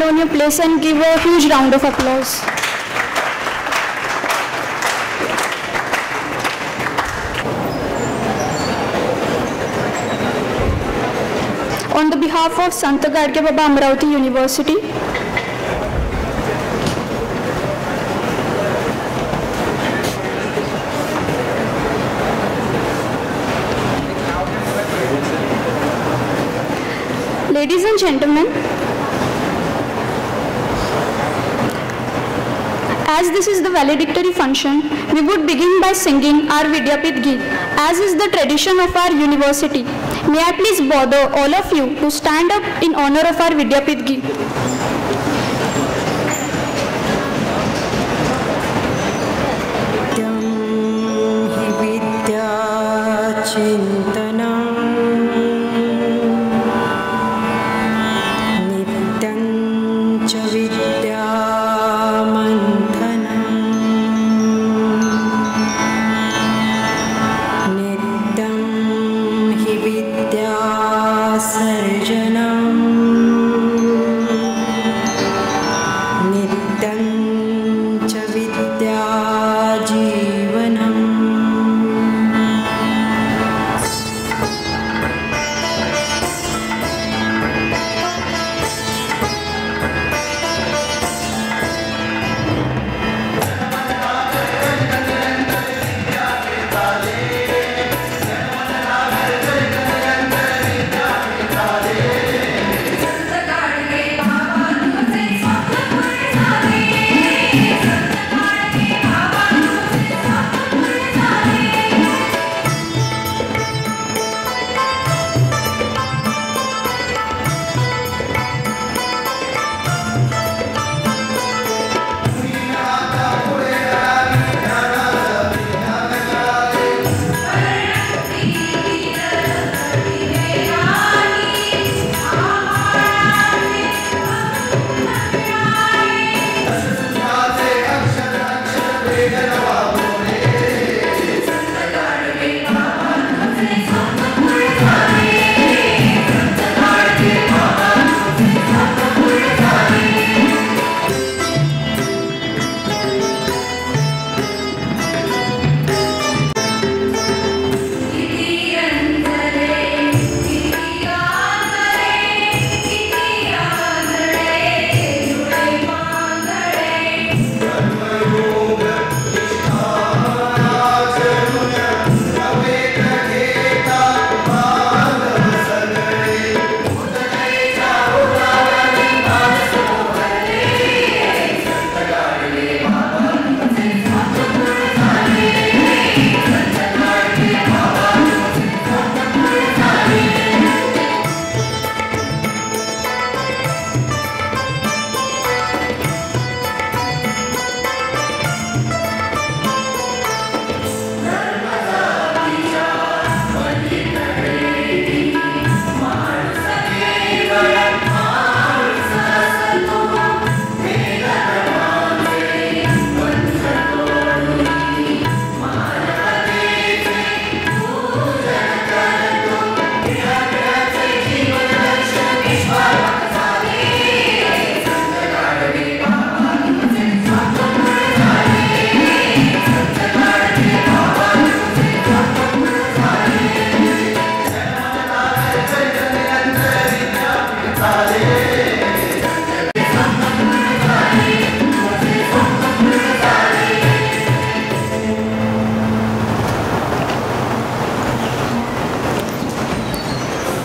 stand on your place and give a huge round of applause. On the behalf of Sant Gadge Baba Amravati University, ladies and gentlemen, as this is the valedictory function, we would begin by singing our Vidyapith Geet, as is the tradition of our university. May I please bother all of you to stand up in honor of our Vidyapith Geet.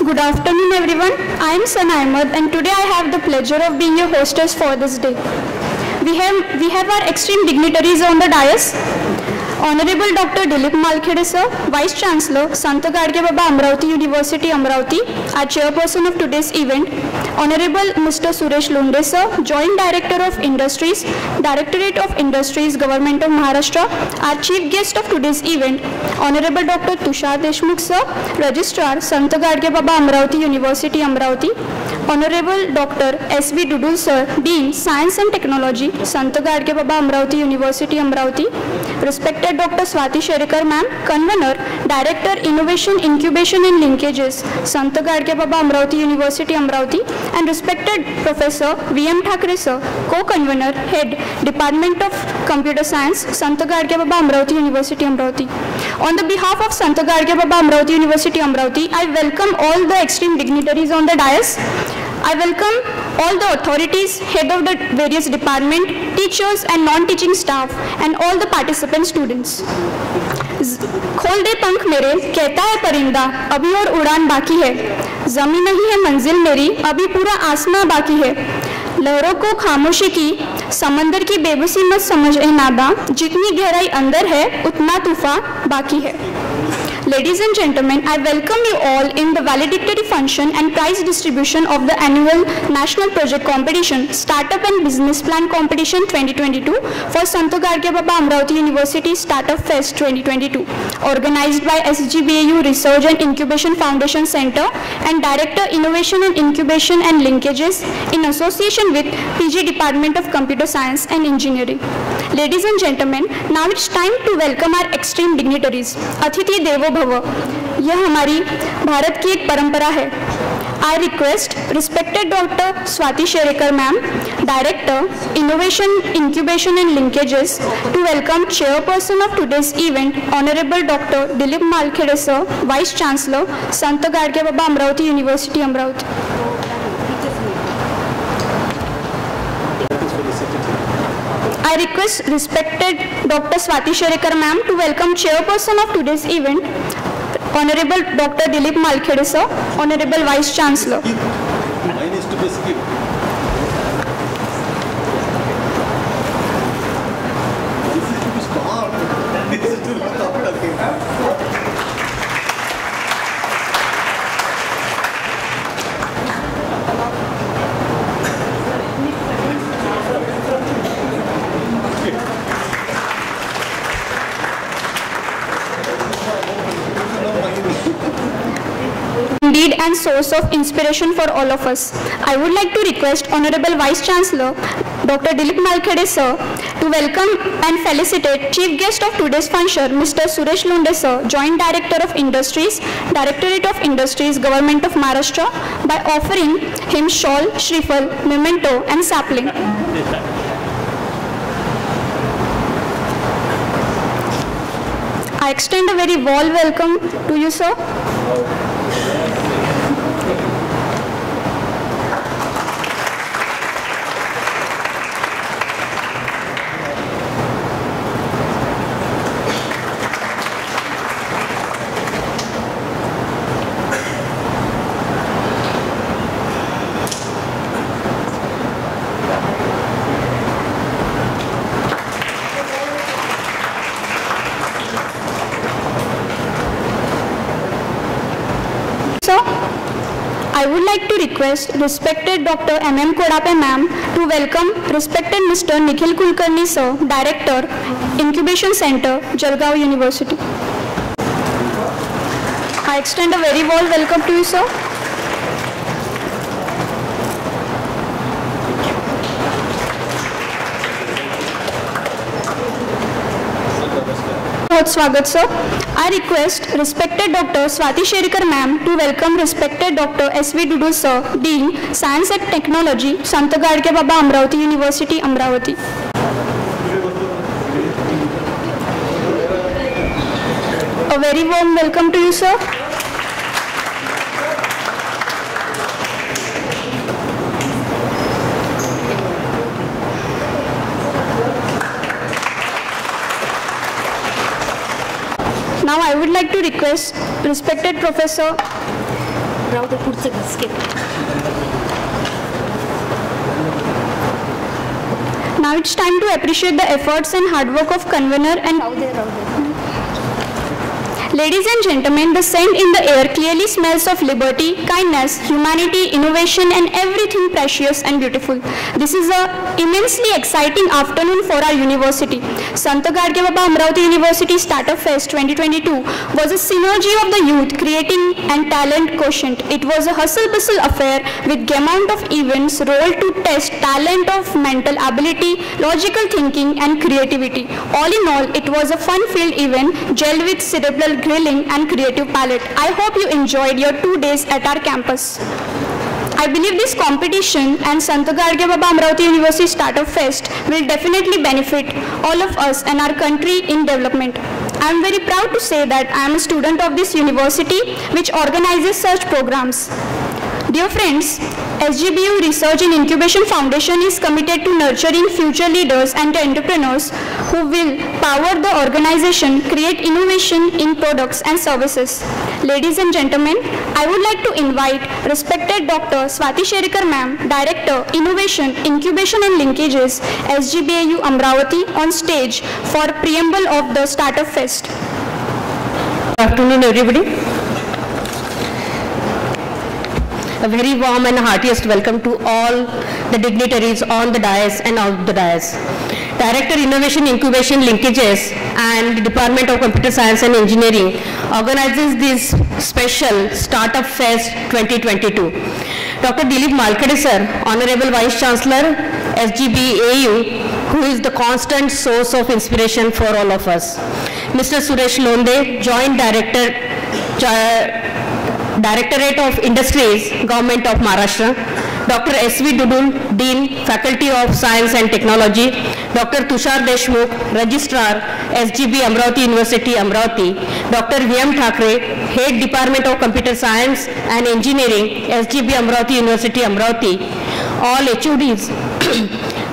Good afternoon everyone, I am Sana Ahmed and today I have the pleasure of being your hostess for this day. We have our extreme dignitaries on the dais. Honorable Dr. Dilip Malkhede sir, Vice Chancellor, Sant Gadge Baba Amravati University, Amravati, our chairperson of today's event. Honorable Mr. Suresh Lunde sir, Joint Director of Industries, Directorate of Industries, Government of Maharashtra, our chief guest of today's event. Honorable Dr. Tushar Deshmukh sir, Registrar, Sant Gadge Baba Amravati University, Amravati. Honorable Dr. S.V. Dudul sir, Dean, Science and Technology, Sant Gadge Baba Amravati University, Amravati. Respected respected Dr. Swati Sherekar ma'am, Convener, Director Innovation, Incubation and Linkages, Sant Gadge Baba Amravati University, Amravati, and respected Professor V.M. Thakre sir, Co-Convener, Head, Department of Computer Science, Sant Gadge Baba Amravati University, Amravati. On the behalf of Sant Gadge Baba Amravati University, Amravati, I welcome all the esteemed dignitaries on the dais. I welcome all the authorities, head of the various department, teachers and non-teaching staff, and all the participant students. खोल दे पंख मेरे, कहता है परिंदा, अभी और उड़ान बाकी है. जमीन नहीं है मंजिल मेरी, अभी पूरा आसमां बाकी है. लहरों को खामोशी की, समंदर की बेबसी मत समझ ए नादा, जितनी गहराई अंदर है, उतना तूफान बाकी है. Ladies and gentlemen, I welcome you all in the valedictory function and prize distribution of the annual National Project Competition, Startup and Business Plan Competition 2022 for Sant Gadge Baba Amravati University Startup Fest 2022, organized by SGBAU Research and Incubation Foundation Center and Director Innovation and Incubation and Linkages in association with PG Department of Computer Science and Engineering. Ladies and gentlemen, now it's time to welcome our extreme dignitaries. Atithi Devo Bhava. यह हमारी भारत की एक परंपरा है. I request respected Dr. Swati Sherekar ma'am, Director, Innovation, Incubation and Linkages, to welcome Chairperson of today's event, Honorable Dr. Dilip Malkhede sir, Vice Chancellor, Sant Gadge Baba Amravati University, Amravati. I request respected Dr. Swati Sherekar ma'am to welcome Chairperson of today's event, Honorable Dr. Dilip Malkhede sir, Honorable Vice Chancellor. Mine is to be skipped. This is to be stopped. This is to be stopped again. Indeed, and source of inspiration for all of us. I would like to request Honorable Vice Chancellor Dr. Dilip Malkhede sir to welcome and felicitate Chief Guest of today's function, Mr. Suresh Lunde sir, Joint Director of Industries, Directorate of Industries, Government of Maharashtra, by offering him shawl, shriffle, memento and sapling. I extend a very warm welcome to you, sir. I would like to request respected Dr. M.M. Kodape ma'am to welcome respected Mr. Nikhil Kulkarni sir, Director, Incubation Center, Jalgaon University. I extend a very warm welcome to you, sir. Swagat sir. I request respected Dr. Swati Sherekar ma'am to welcome respected Dr. S.V. Dudu sir, Dean, Science and Technology, Sant Gadge Baba Amravati University, Amravati. A very warm welcome to you, sir. Now I would like to request respected Professor Now it's time to appreciate the efforts and hard work of convener and Ladies and gentlemen, the scent in the air clearly smells of liberty, kindness, humanity, innovation, and everything precious and beautiful. This is an immensely exciting afternoon for our university. Sant Gadge Baba Amravati University Startup Fest 2022 was a synergy of the youth creating and talent quotient. It was a hustle-bustle affair with amount of events rolled to test talent of mental ability, logical thinking, and creativity. All in all, it was a fun-filled event, gelled with cerebral grilling and creative palette. I hope you enjoyed your 2 days at our campus. I believe this competition and Sant Gadge Baba Amravati University Startup Fest will definitely benefit all of us and our country in development. I am very proud to say that I am a student of this university which organizes such programs. Dear friends, SGBU Research and Incubation Foundation is committed to nurturing future leaders and entrepreneurs who will power the organization, create innovation in products and services. Ladies and gentlemen, I would like to invite respected Dr. Swati Sherikar Ma'am, Director, Innovation, Incubation and Linkages, SGBU Amravati on stage for preamble of the Startup Fest. Good afternoon, everybody. A very warm and heartiest welcome to all the dignitaries on the dais and off the dais. Director Innovation, Incubation, Linkages and Department of Computer Science and Engineering organizes this special Startup Fest 2022. Dr. Dilip Malkade sir, Honorable Vice Chancellor, SGBAU, who is the constant source of inspiration for all of us. Mr. Suresh Londe, Joint Director, Directorate of Industries, Government of Maharashtra, Dr. S.V. Dudul, Dean, Faculty of Science and Technology, Dr. Tushar Deshmukh, Registrar, SGB Amravati University, Amravati, Dr. V.M. Thakre, Head Department of Computer Science and Engineering, SGB Amravati University, Amravati, all HODs,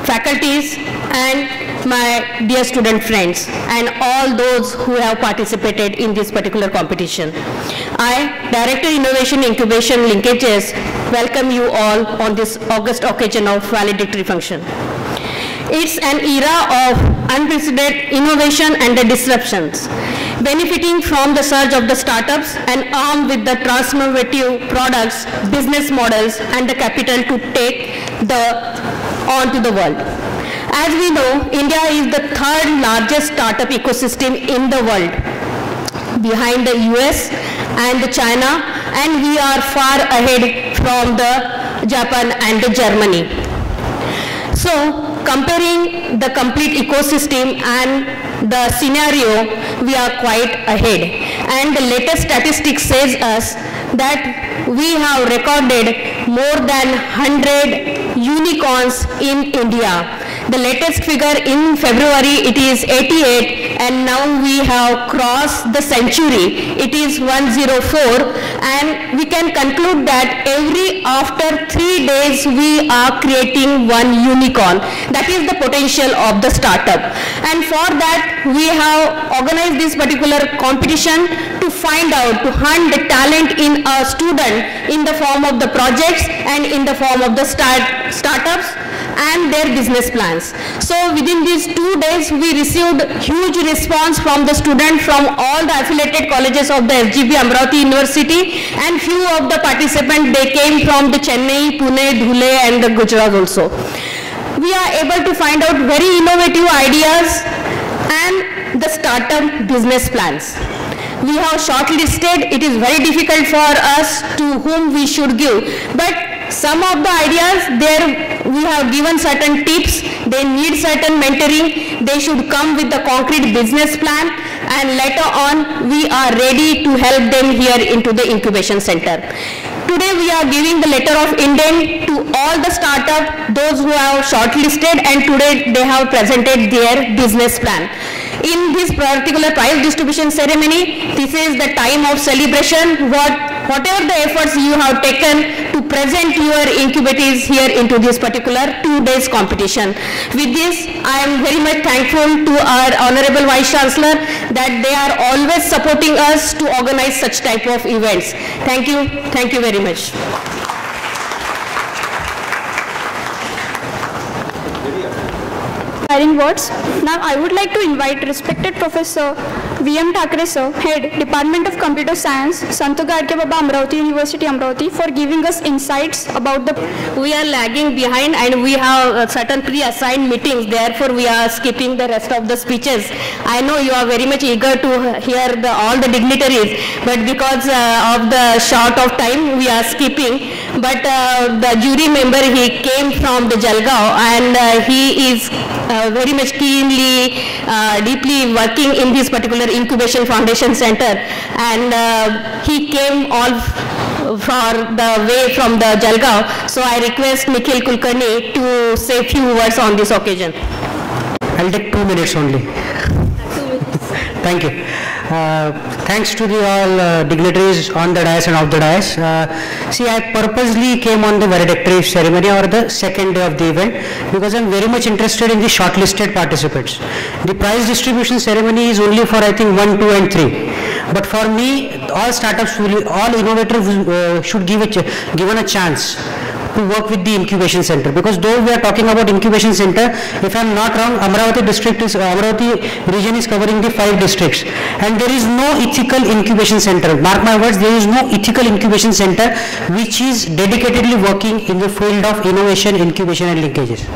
faculties, and my dear student friends, and all those who have participated in this particular competition. I, Director Innovation, Incubation, Linkages, welcome you all on this august occasion of valedictory function. It's an era of unprecedented innovation and the disruptions, benefiting from the surge of the startups and armed with the transformative products, business models, and the capital to take on to the world. As we know, India is the third largest startup ecosystem in the world, behind the US and China, and we are far ahead from the Japan and the Germany. So, comparing the complete ecosystem and the scenario, we are quite ahead. And the latest statistics says us that we have recorded more than 100 unicorns in India. The latest figure in February, it is 88, and now we have crossed the century. It is 104, and we can conclude that after 3 days we are creating one unicorn. That is the potential of the startup. And for that we have organized this particular competition to find out, to hunt the talent in a student in the form of the projects and in the form of the startups and their business plans. So within these 2 days we received huge response from the students from all the affiliated colleges of the SGB Amravati University, and few of the participants, they came from the Chennai, Pune, Dhule and the Gujarat also. We are able to find out very innovative ideas and the startup business plans. We have shortlisted. It is very difficult for us to whom we should give, but some of the ideas there we have given certain tips. They need certain mentoring. They should come with the concrete business plan, and later on we are ready to help them here into the incubation center. Today we are giving the letter of intent to all the startup, those who have shortlisted, and today they have presented their business plan. In this particular prize distribution ceremony, this is the time of celebration. Whatever the efforts you have taken to present your incubators here into this particular 2 days competition. With this, I am very much thankful to our Honorable Vice Chancellor that they are always supporting us to organize such type of events. Thank you very much. Words. Now I would like to invite respected Professor V.M. Thakre sir, Head, Department of Computer Science, Sant Gadke Baba, Amravati University, Amravati, for giving us insights about the... We are lagging behind and we have certain pre-assigned meetings, therefore we are skipping the rest of the speeches. I know you are very much eager to hear all the dignitaries, but because of the short of time we are skipping. But the jury member, he came from the Jalgaon and he is very much keenly, deeply working in this particular incubation foundation center, and he came all for the way from the Jalgaon. So I request Nikhil Kulkarni to say few words on this occasion. I'll take 2 minutes only. Thank you. Thanks to the all dignitaries on the dais and off the dais. See, I purposely came on the valedictory ceremony or the second day of the event because I'm very much interested in the shortlisted participants. The prize distribution ceremony is only for I think 1, 2 and 3. But for me, all startups, all innovators should given a chance to work with the incubation center, because though we are talking about incubation center, if I am not wrong, Amravati region is covering the 5 districts, and there is no ethical incubation center. Mark my words, there is no ethical incubation center which is dedicatedly working in the field of innovation, incubation and linkages.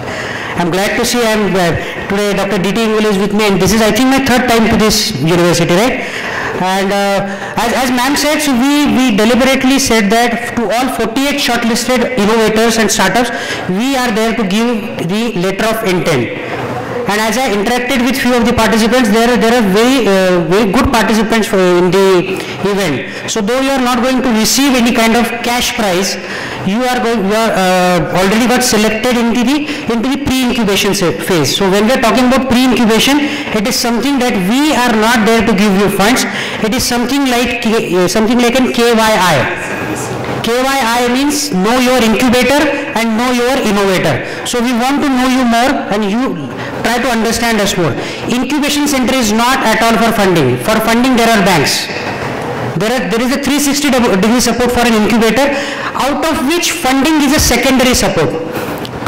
I am glad to see today Dr. D.T. Ingole is with me, and this is I think my 3rd time to this university, right? And as ma'am said, so we deliberately said that to all 48 shortlisted innovators and startups, we are there to give the letter of intent. And as I interacted with few of the participants, there are very good participants in the event. So though you are not going to receive any kind of cash prize, you are already got selected into the pre-incubation phase. So when we are talking about pre-incubation, it is something that we are not there to give you funds. It is something like an KYI. KYI means know your incubator and know your innovator. So we want to know you more and you try to understand us more. Incubation center is not at all for funding. For funding there are banks. There is a 360-degree support for an incubator, out of which funding is a secondary support.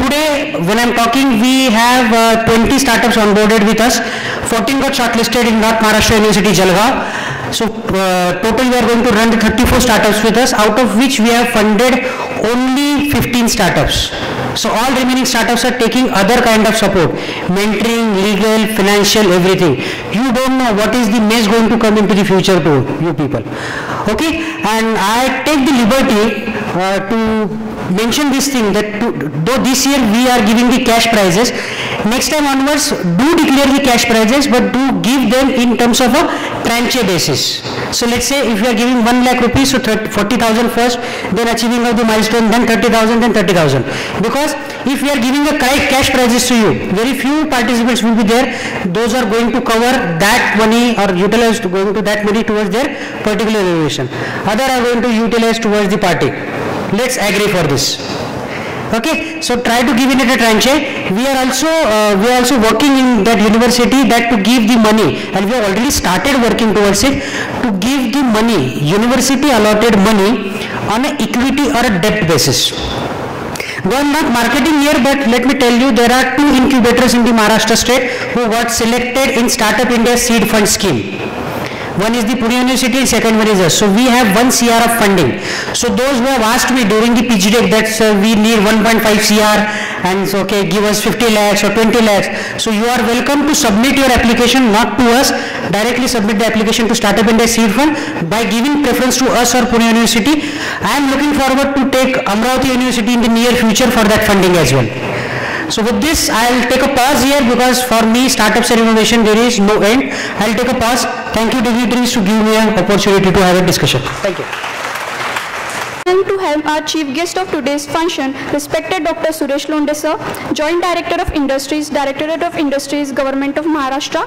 Today, when I am talking, we have 20 startups onboarded with us. 14 got shortlisted in North Maharashtra University, Jalgaon. So total we are going to run 34 startups with us, out of which we have funded only 15 startups. So all remaining startups are taking other kind of support, mentoring, legal, financial, everything. You don't know what is the mess going to come into the future to you people. Okay, and I take the liberty to mention this thing that though this year we are giving the cash prizes, next time onwards do declare the cash prizes, but do give them in terms of a tranche basis. So let's say if you are giving 1 lakh rupees, so 40,000 first, then achieving of the milestone, then 30,000, then 30,000. Because if we are giving the cash prizes to you, very few participants will be there. Those are going to cover that money or utilize going to that money towards their particular innovation. Other are going to utilize towards the party. Let's agree for this. Okay, so try to give it a tranche. We are also working in that university that to give the money, and we have already started working towards it to give the money, university allotted money on an equity or a debt basis. Though I am not marketing here, but let me tell you, there are 2 incubators in the Maharashtra state who got selected in Startup India Seed Fund scheme. One is the Pune University, second one is us. So we have 1 CR of funding. So those who have asked me during the PG deck that we need 1.5 CR and so, okay, give us 50 lakhs or 20 lakhs. So you are welcome to submit your application, not to us, directly submit the application to Startup India Seed Fund by giving preference to us or Pune University. I am looking forward to take Amravati University in the near future for that funding as well. So with this, I'll take a pause here because for me, startups and innovation, there is no end. I'll take a pause. Thank you, dignitaries, to give me an opportunity to have a discussion. Thank you. And to have our chief guest of today's function, respected Dr. Suresh Londe sir, Joint Director of Industries, Directorate of Industries, Government of Maharashtra.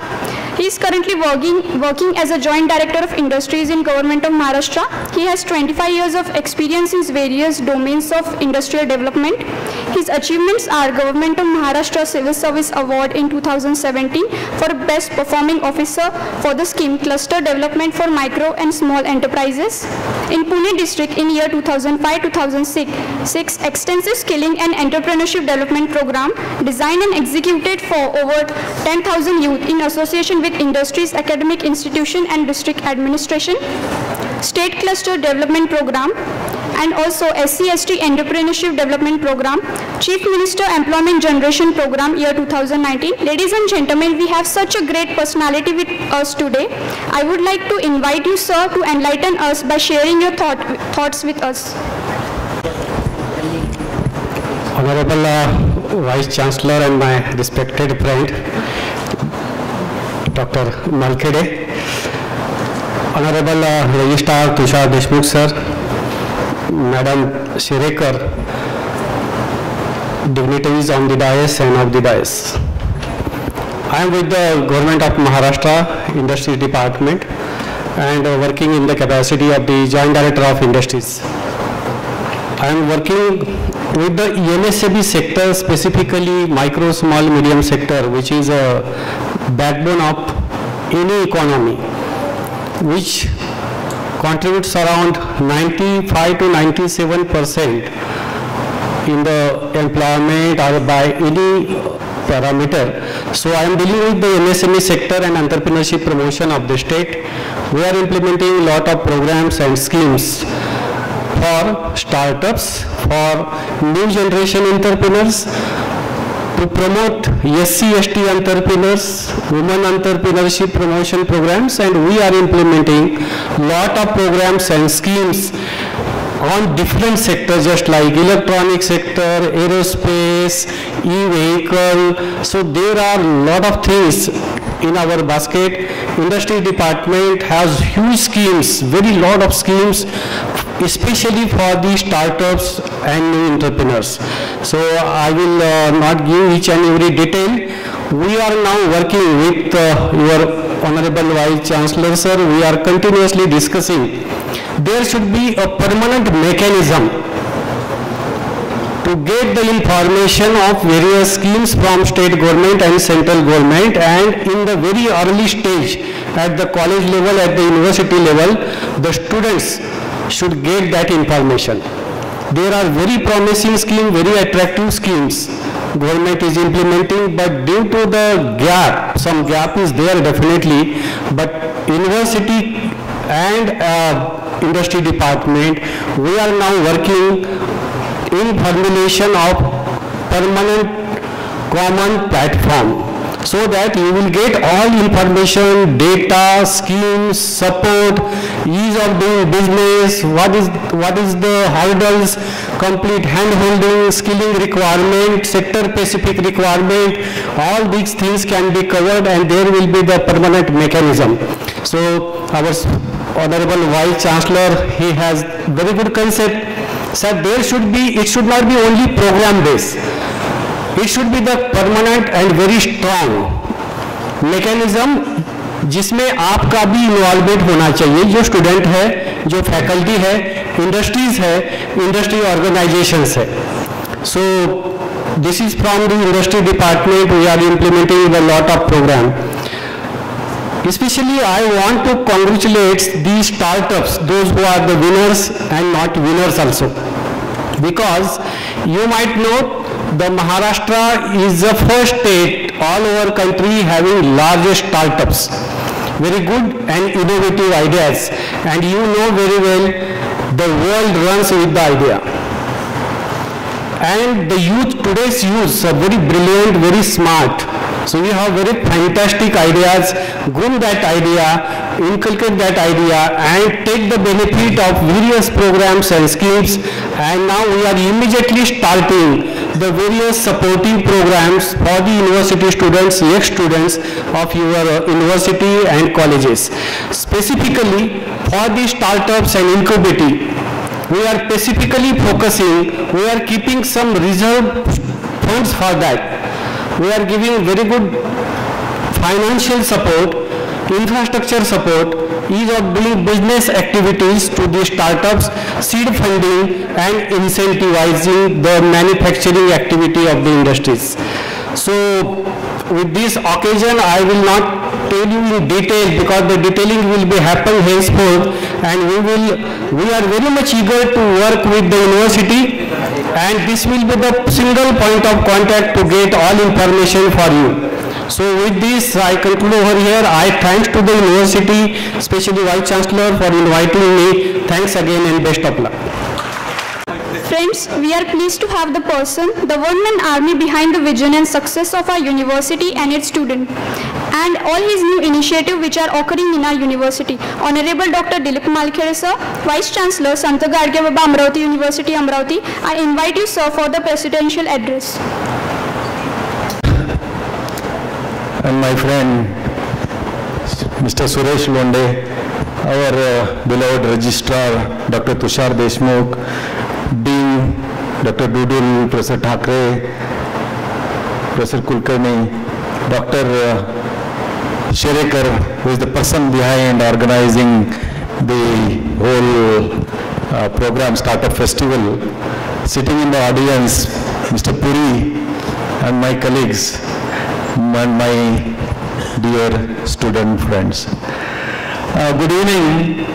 He is currently working as a Joint Director of Industries in Government of Maharashtra. He has 25 years of experience in various domains of industrial development. His achievements are Government of Maharashtra Civil Service Award in 2017 for Best Performing Officer for the scheme Cluster Development for Micro and Small Enterprises. in Pune district in year 2005-2006 extensive skilling and entrepreneurship development program designed and executed for over 10,000 youth in association with industries, academic institution and district administration, state cluster development program, and also SC/ST entrepreneurship development program, Chief Minister Employment Generation Program year 2019. Ladies and gentlemen, we have such a great personality with us today. I would like to invite you, sir, to enlighten us by sharing your thoughts with us. Honorable Vice Chancellor and my respected friend, Dr. Malkhede, Honorable Registrar Tushar Deshmukh sir, Madam Shirekar, dignitaries on the dais and of the dais. I am with the Government of Maharashtra Industry Department and working in the capacity of the Joint Director of Industries. I am working with the MSME sector, specifically micro, small, medium sector, which is a backbone of any economy, which contributes around 95 to 97% in the employment or by any parameter. So I am dealing with the MSME sector and entrepreneurship promotion of the state. We are implementing a lot of programs and schemes for startups, for new generation entrepreneurs, to promote SC/ST entrepreneurs, women entrepreneurship promotion programs, and we are implementing lot of programs and schemes on different sectors, just like electronic sector, aerospace, e-vehicle. So there are a lot of things in our basket. Industry department has huge schemes, very lot of schemes, especially for the startups and new entrepreneurs. So I will not give each and every detail. We are now working with your Honorable Vice Chancellor sir. We are continuously discussing. There should be a permanent mechanism to get the information of various schemes from state government and central government, and in the very early stage at the college level, at the university level, the students should get that information. There are very promising schemes, very attractive schemes government is implementing, but due to the gap, some gap is there definitely, but university and industry department, we are now working in formulation of permanent common platform, so that you will get all information, data, schemes, support, ease of doing business, what is the hurdles, complete hand-holding, skilling requirement, sector-specific requirement, all these things can be covered, and there will be the permanent mechanism. So our Honorable Vice Chancellor, he has very good concept. Sir, it should not be only program based. It should be the permanent and very strong mechanism, जिसमें आपका भी involvement होना चाहिए, जो student है, जो faculty है, industries है, इंडस्ट्री ऑर्गेनाइजेशंस है. So this is from the industry department. We are implementing a lot of program. Especially I want to congratulate these startups, those who are the winners and not winners also, because you might know the Maharashtra is the first state all over country having largest startups, very good and innovative ideas, and you know very well the world runs with the idea. And the youth, today's youth are very brilliant, very smart. So we have very fantastic ideas, groom that idea, inculcate that idea, and take the benefit of various programs and schemes. And now we are immediately starting the various supporting programs for the university students, ex-students of your university and colleges. Specifically for the startups and incubating, we are specifically focusing, we are keeping some reserve funds for that. We are giving very good financial support, infrastructure support, ease of doing business activities to the startups, seed funding, and incentivizing the manufacturing activity of the industries. So with this occasion, I will not tell you in detail because the detailing will be happen henceforth, and we are very much eager to work with the university, and this will be the single point of contact to get all information for you. So with this, I conclude over here. I thanks to the university, especially Vice Chancellor, for inviting me. Thanks again and best of luck. Friends, we are pleased to have the person, the one-man army behind the vision and success of our university and its students, and all his new initiatives which are occurring in our university. Honorable Dr. Dilip Malkere sir, Vice Chancellor, Sant Gadge Baba, Amravati University, Amravati, I invite you sir for the presidential address. And my friend, Mr. Suresh Londe, our beloved Registrar, Dr. Tushar Deshmukh, Dean, Dr. Dudul, Professor Thakre, Professor Kulkarni, Dr. Sherekar, who is the person behind organizing the whole program, Startup Festival, sitting in the audience, Mr. Puri, and my colleagues, and my dear student friends. Good evening.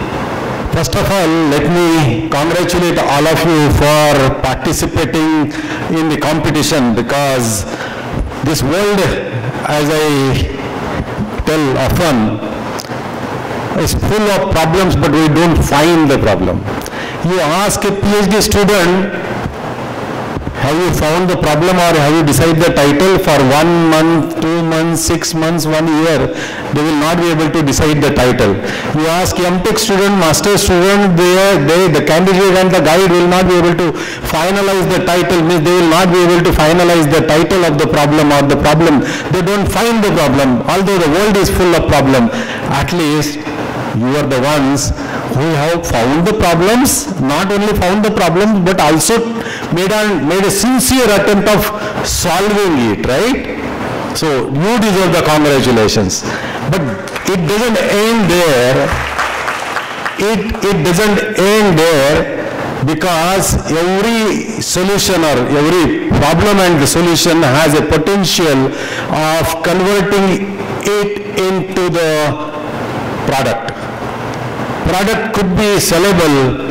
First of all, let me congratulate all of you for participating in the competition, because this world, as I tell often, is full of problems, but we don't find the problem. You ask a PhD student, have you found the problem or have you decided the title for 1 month, 2 months, 6 months, 1 year, they will not be able to decide the title. You ask MTech student, master student, the candidate and the guide will not be able to finalize the title, means they will not be able to finalize the title of the problem or the problem. They don't find the problem, although the world is full of problem. At least you are the ones who have found the problems, not only found the problems, but also made a sincere attempt of solving it, right? So you deserve the congratulations. But it doesn't end there. It doesn't end there, because every solution or every problem and the solution has a potential of converting it into the product. Product could be sellable,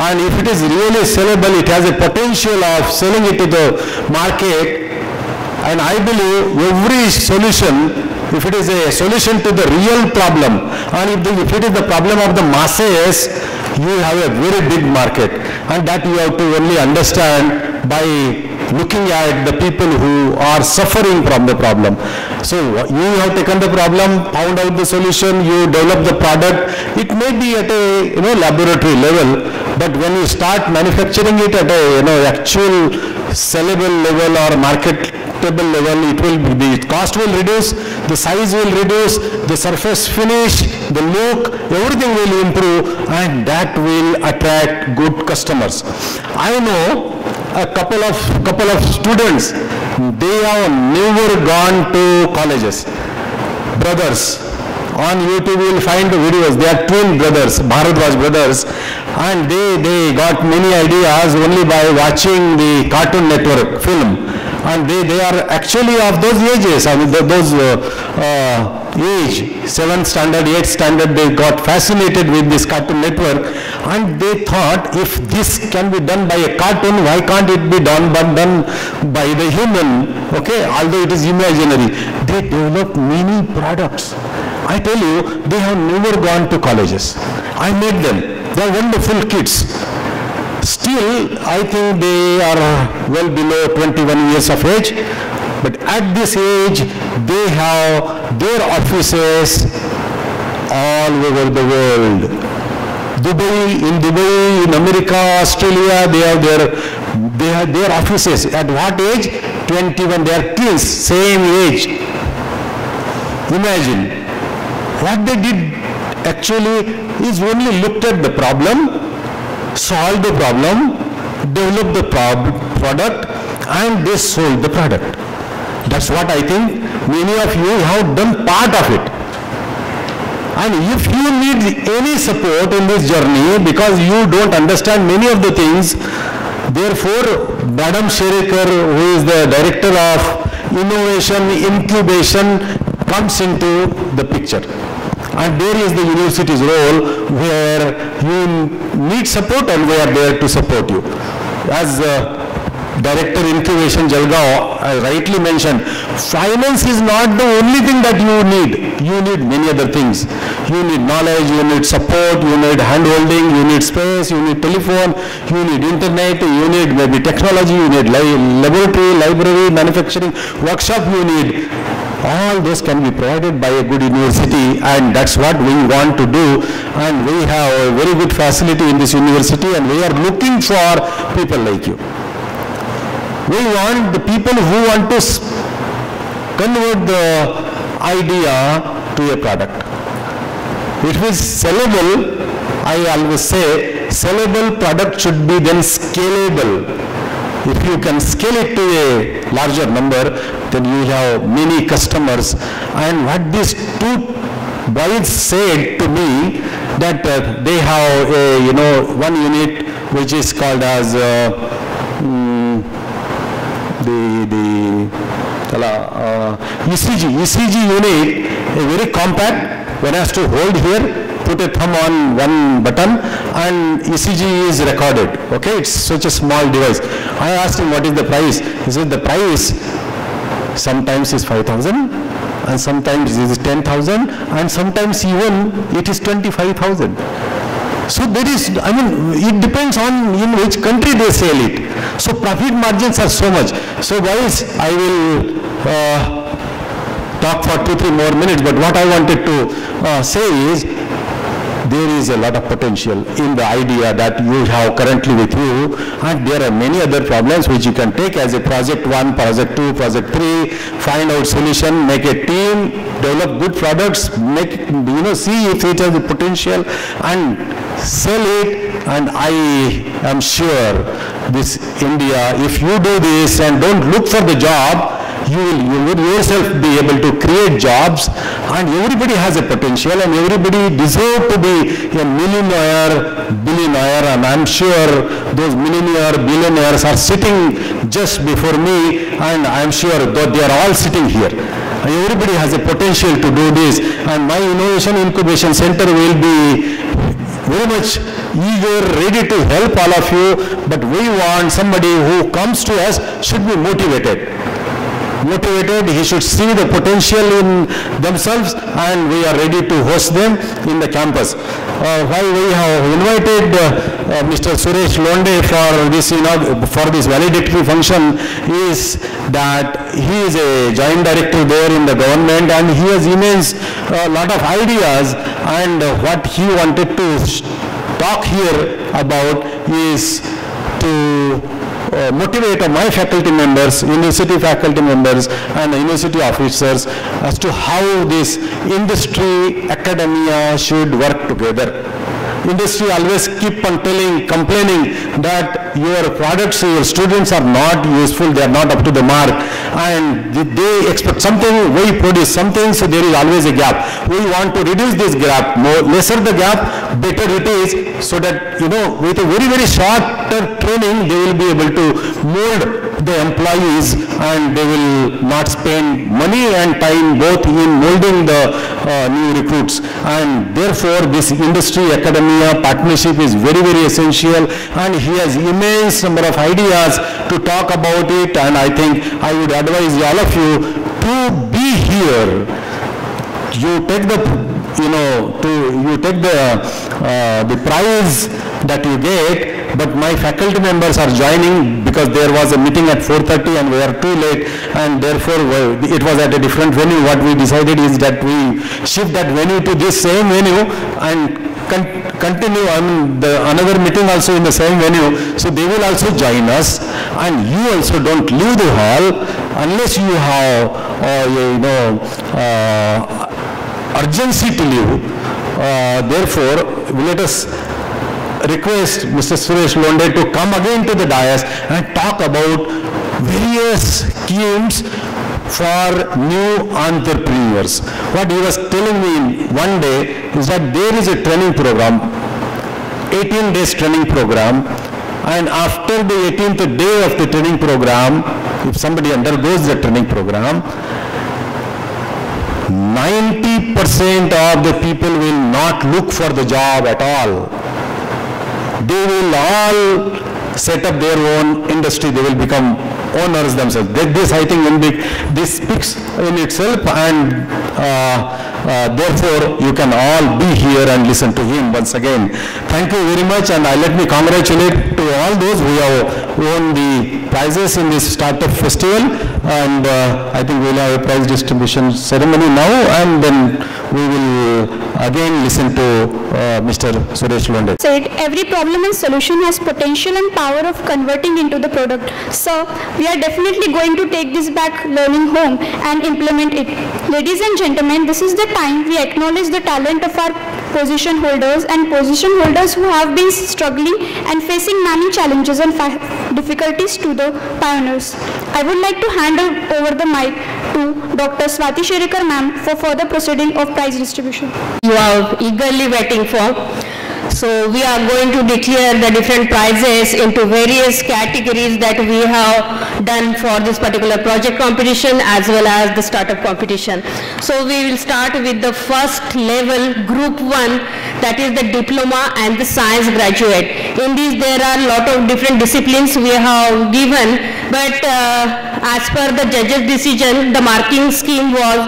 and if it is really sellable, it has a potential of selling it to the market. And I believe every solution, if it is a solution to the real problem, and if it is the problem of the masses, you have a very big market. And that you have to only understand by looking at the people who are suffering from the problem. So you have taken the problem, found out the solution, you develop the product. It may be at a laboratory level, but when you start manufacturing it at a actual sellable level or marketable level, it will be, the cost will reduce, the size will reduce, the surface finish, the look, everything will improve, and that will attract good customers. I know a couple of students, they have never gone to colleges. Brothers, on YouTube you will find the videos. They are twin brothers, Bharadwaj brothers, and they got many ideas only by watching the Cartoon Network film. And they are actually of those ages, I mean those age, 7th standard, 8th standard, they got fascinated with this Cartoon Network, and they thought, if this can be done by a cartoon, why can't it be done by the human, okay, although it is imaginary. They developed many products. I tell you, they have never gone to colleges. I met them. They are wonderful kids. Still, I think they are well below 21 years of age, but at this age, they have their offices all over the world. In Dubai, in America, Australia, they have their offices. At what age? 21. They are kids, same age. Imagine. What they did actually is only looked at the problem, solved the problem, developed the product, and they sold the product. That's what I think many of you have done part of it. And if you need any support in this journey because you don't understand many of the things, therefore Madam Sherekar, who is the director of innovation, incubation comes into the picture. And there is the university's role where you need support and we are there to support you. As Director Incubation Jalgaon rightly mentioned, finance is not the only thing that you need. You need many other things. You need knowledge, you need support, you need hand-holding, you need space, you need telephone, you need internet, you need maybe technology, you need laboratory, library, manufacturing, workshop you need. All those can be provided by a good university, and that's what we want to do. And we have a very good facility in this university, and we are looking for people like you. We want the people who want to convert the idea to a product. It is sellable. I always say sellable product should be then scalable. If you can scale it to a larger number, then you have many customers. And what these two boys said to me, that they have a, one unit which is called as ECG unit, a very compact. One has to hold here, put a thumb on one button, and ECG is recorded. Okay, it's such a small device. I asked him what is the price. He said the price sometimes is 5,000, and sometimes it is 10,000, and sometimes even it is 25,000. So there is, it depends on in which country they sell it. So profit margins are so much. So guys, I will talk for 2-3 more minutes, but what I wanted to say is, there is a lot of potential in the idea that you have currently with you, and there are many other problems which you can take as a project 1, project 2, project 3, find out solution, make a team, develop good products, make, see if it has the potential and sell it. And I am sure this India, if you do this and don't look for the job, you will yourself be able to create jobs, and everybody has a potential and everybody deserves to be a millionaire, billionaire, and I'm sure those millionaire, billionaires are sitting just before me, and I'm sure that they are all sitting here. Everybody has a potential to do this, and my Innovation Incubation Center will be very much eager, ready to help all of you, but we want somebody who comes to us should be motivated. He should see the potential in themselves, and we are ready to host them in the campus. Why we have invited Mr. Suresh Londe for this valedictory function is that he is a joint director there in the government, and he has immense lot of ideas, and what he wanted to talk here about is to motivate my faculty members, university faculty members and university officers as to how this industry, academia should work together. Industry always keep on complaining that your products, your students are not useful, they are not up to the mark, and they expect something, we produce something, so there is always a gap. We want to reduce this gap, lesser the gap, better it is, so that, with a very, very short training, they will be able to mold the employees, and they will not spend money and time both in molding the new recruits. And therefore, this industry academia partnership is very, very essential, and he has immense number of ideas to talk about it, and I think I would advise all of you to be here. You take the prize that you get, but my faculty members are joining because there was a meeting at 4:30 and we are too late, and therefore it was at a different venue. What we decided is that we shift that venue to this same venue and continue another meeting also in the same venue, so they will also join us, and you also don't leave the hall unless you have urgency to leave. Therefore, let us request Mr. Suresh Londe to come again to the dais and talk about various schemes for new entrepreneurs. What he was telling me one day is that there is a training program, 18 days training program, and after the 18th day of the training program, if somebody undergoes the training program, 90% of the people will not look for the job at all. They will all set up their own industry. They will become owners themselves. This, I think, this speaks in itself, and therefore you can all be here and listen to him once again. Thank you very much, and let me congratulate to all those who have won the prizes in this startup festival, and I think we'll have a prize distribution ceremony now, and then we will again listen to Mr. Suresh Londe. Said every problem and solution has potential and power of converting into the product. So we are definitely going to take this back learning home and implement it. Ladies and gentlemen, this is the time we acknowledge the talent of our position holders and position holders who have been struggling and facing many challenges and difficulties to the pioneers. I would like to hand over the mic to Dr. Swati Sherikar ma'am for further proceeding of prize distribution. You are eagerly waiting for. So we are going to declare the different prizes into various categories that we have done for this particular project competition as well as the startup competition. So we will start with the first level, group 1, that is the diploma and the science graduate. In this there are a lot of different disciplines we have given, but as per the judges' decision, the marking scheme was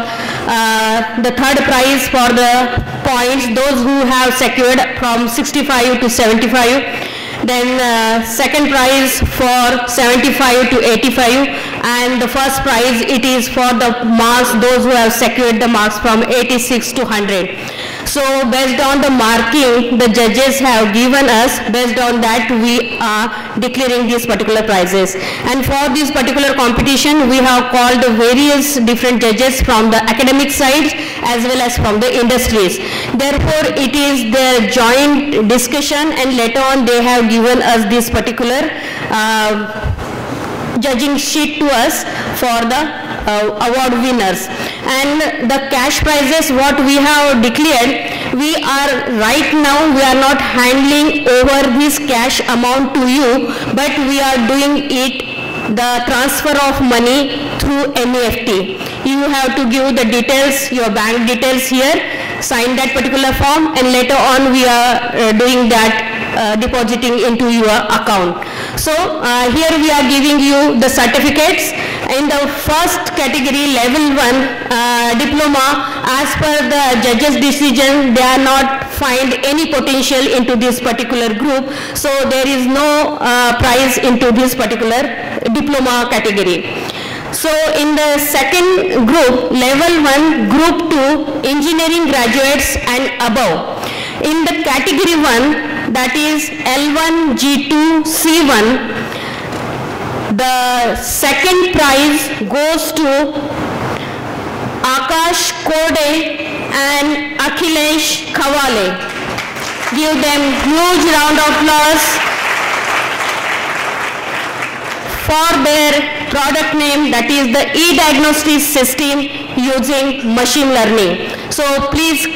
the third prize for the points, those who have secured from 65 to 75. Then second prize for 75 to 85, and the first prize it is for the marks, those who have secured the marks from 86 to 100. So based on the marking the judges have given us, based on that we are declaring these particular prizes. And for this particular competition we have called various different judges from the academic side as well as from the industries. Therefore it is their joint discussion, and later on they have given us this particular judging sheet to us for the award winners. And the cash prizes what we have declared, we are right now we are not handling over this cash amount to you, but we are doing it the transfer of money through NEFT. You have to give the details, your bank details here, sign that particular form, and later on we are doing that depositing into your account. So here we are giving you the certificates. In the first category, level 1 diploma, as per the judges' decision, they are not find any potential into this particular group, so there is no prize into this particular diploma category. So in the second group, level 1, group 2, engineering graduates and above. In the category 1, that is L1, G2, C1, the second prize goes to Akash Kode and Akhilesh Khawale. Give them huge round of applause for their product name, that is the e-diagnostics system using machine learning. So please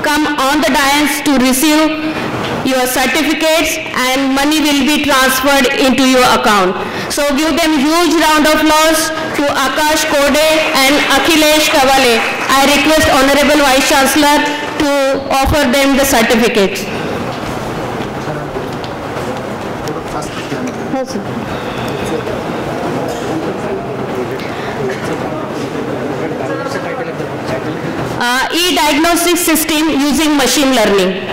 come on the dais to receive your certificates, and money will be transferred into your account. So give them huge round of applause to Akash Kode and Akhilesh Khawale. I request Honorable Vice Chancellor to offer them the certificates. E-diagnostics system using machine learning.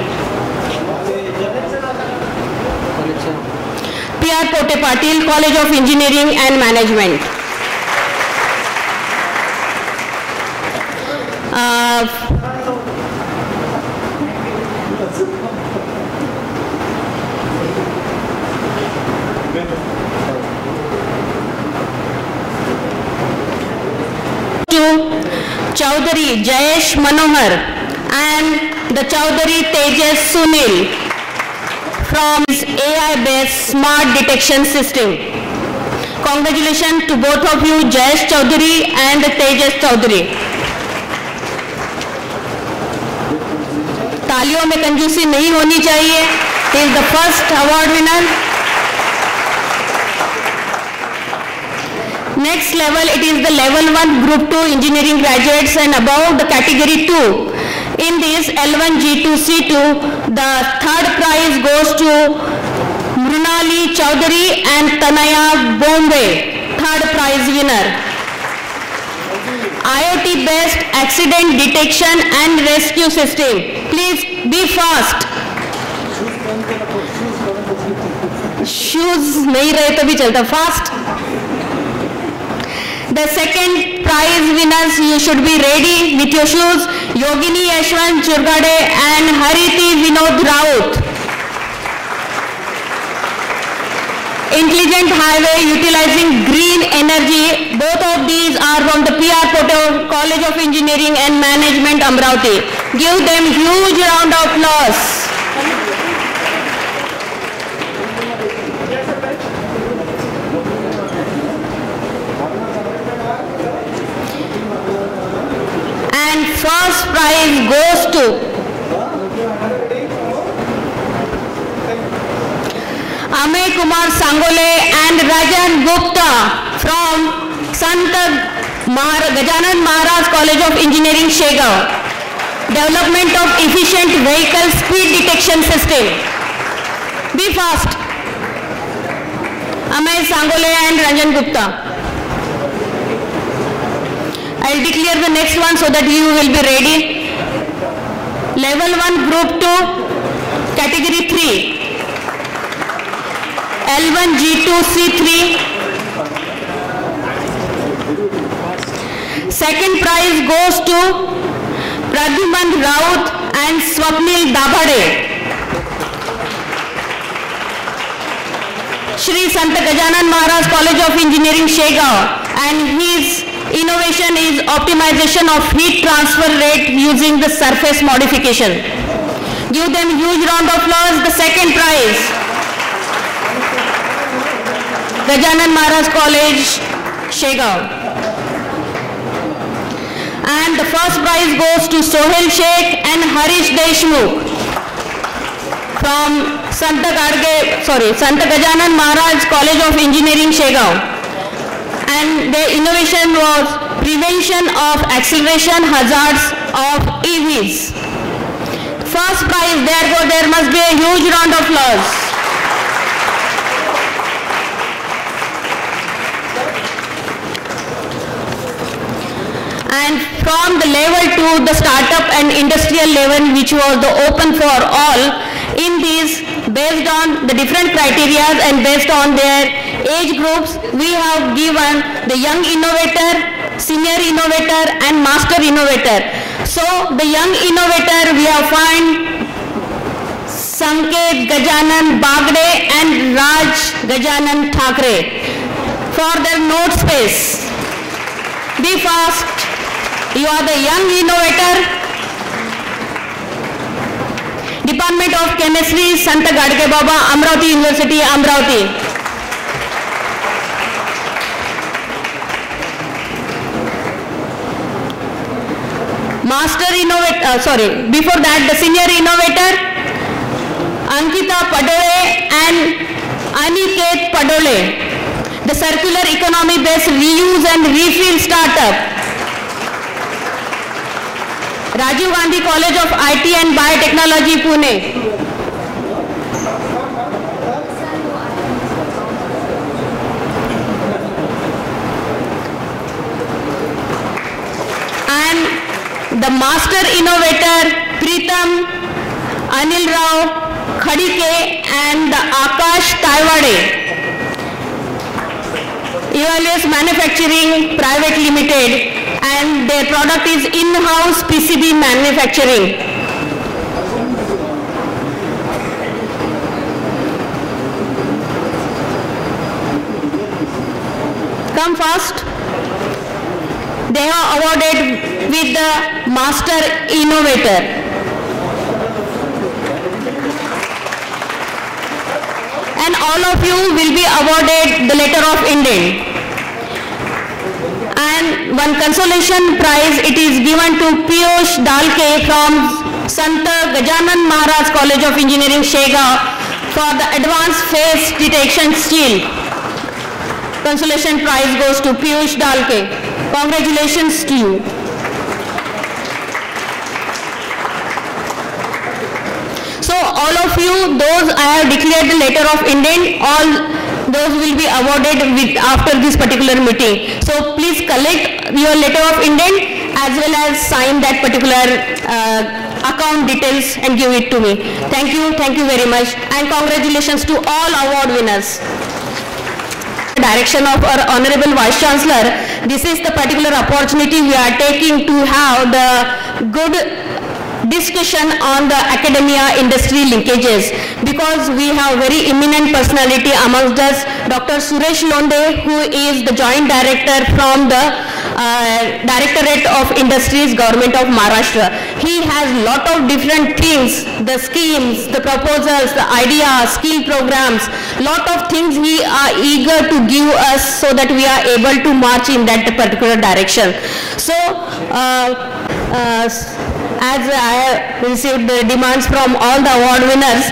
P.R. Pote Patil, College of Engineering and Management. To Chaudhary Jayesh Manohar and the Chaudhary Tejas Sunil from his AI-based smart detection system. Congratulations to both of you, Jayesh Chaudhary and Tejas Chaudhary. तालियों में कंजूसी नहीं होनी चाहिए. He is the first award winner. Next level, it is the level 1 group 2 engineering graduates and above the category 2. In this L1, G2, C2, the third prize goes to Mrunali Chowdhury and Tanaya Bombay, third prize winner. IoT based accident detection and rescue system. Please be fast. Shoes nahi rahe to bhi chalta, fast. The second prize winners, you should be ready with your shoes. Yogini Yashwant Churgade and Hariti Vinod Raut. Intelligent highway utilizing green energy. Both of these are from the PR Poto College of Engineering and Management, Amravati. Give them huge round of applause. And first prize goes to Amey Kumar Sangole and Rajan Gupta from Sant Gajanan Maharaj College of Engineering, Shegaon. Development of efficient vehicle speed detection system. Be fast. Amey Sangole and Rajan Gupta. I will declare the next one so that you will be ready. Level 1 Group 2 Category 3. L1 G2 C3. Second prize goes to Pradyuman Raut and Swapnil Dabhade. Shri Sant Gajanan Maharaj College of Engineering, Shegaon, and his innovation is optimization of heat transfer rate using the surface modification. Give them huge round of applause. The second prize. Gajanan Maharaj College, Shegaon. And the first prize goes to Sohail Sheikh and Harish Deshmukh from Sant Gajanan Maharaj College of Engineering, Shegaon. And their innovation was prevention of acceleration hazards of EVs. First prize, therefore there must be a huge round of applause. And from the level 2, the startup and industrial level, which was the open for all, in these, based on the different criteria and based on their age groups, we have given the young innovator, senior innovator and master innovator. So the young innovator, we have found Sanket Gajanan Bagde and Raj Gajanan Thakre for their note space. Be fast. You are the young innovator. Department of Chemistry, Sant Gadge Baba, Amravati University, Amravati. Master innovator, before that the senior innovator, Ankita Padole and Aniket Padole. The circular economy based reuse and refill startup. Rajiv Gandhi College of IT and Biotechnology, Pune. And the master innovator Pritam Anil Rao Khadike and the Akash Taiwade. Evaluates Manufacturing Private Limited, and their product is in-house PCB manufacturing. Come fast. They are awarded with the Master Innovator. And all of you will be awarded the letter of intent. And one consolation prize, it is given to Piyush Dalke from Sant Gajanan Maharaj College of Engineering, Shegaon for the advanced face detection steel. consolation prize goes to Piyush Dalke. Congratulations to you. So all of you, those I have declared the letter of intent, all those will be awarded after this particular meeting. So please collect your letter of intent as well as sign that particular account details and give it to me. Thank you very much, and congratulations to all award winners. Direction of our Honorable Vice Chancellor, this is the particular opportunity we are taking to have the good discussion on the academia industry linkages, because we have very eminent personality amongst us, Dr. Suresh Londe, who is the Joint Director from the Directorate of Industries, Government of Maharashtra. He has lot of different things, the schemes, the proposals, the ideas, skill programs, lot of things he are eager to give us so that we are able to march in that particular direction. So, as I have received the demands from all the award winners,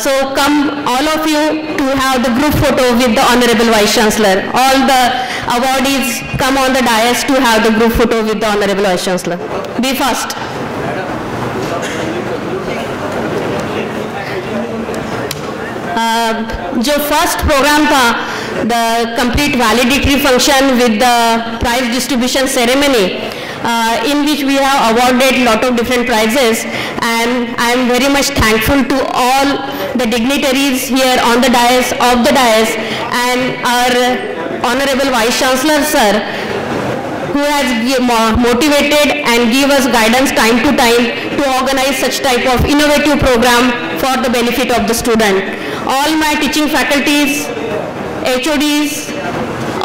so come all of you to have the group photo with the Honorable Vice Chancellor. All the awardees come on the dais to have the group photo with the Honorable Vice Chancellor. Be fast. जो first programme था, the complete valedictory function with the prize distribution ceremony, in which we have awarded lot of different prizes, and I am very much thankful to all the dignitaries here on the dais, and our Honorable Vice Chancellor sir, who has motivated and give us guidance time to time to organize such type of innovative program for the benefit of the student. All my teaching faculties, HODs,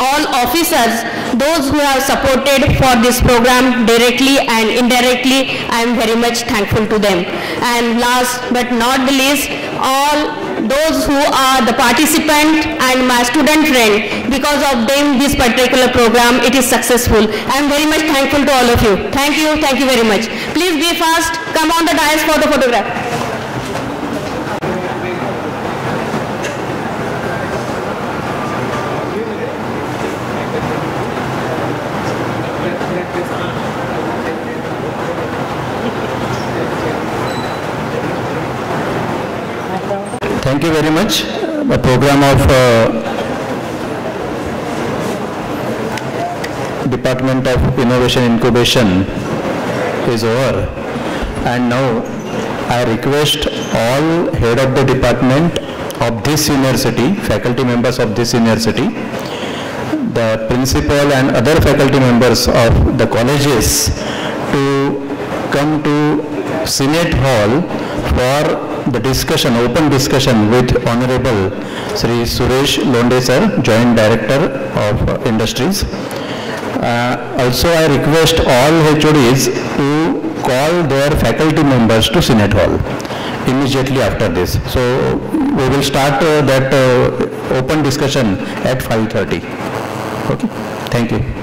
all officers, those who have supported for this program directly and indirectly, I am very much thankful to them. And last but not the least, all those who are the participant and my student friend, because of them this particular program, it is successful. I am very much thankful to all of you. Thank you very much. Please be fast, come on the dais for the photograph. Thank you very much. The program of Department of Innovation Incubation is over, and now I request all head of the department of this university, faculty members of this university, the principal and other faculty members of the colleges to come to Senate Hall for the discussion, open discussion with Honorable Sri Suresh Londe sir, Joint Director of Industries. Also I request all HODs to call their faculty members to Senate Hall immediately after this. So we will start that open discussion at 5:30. Okay, thank you.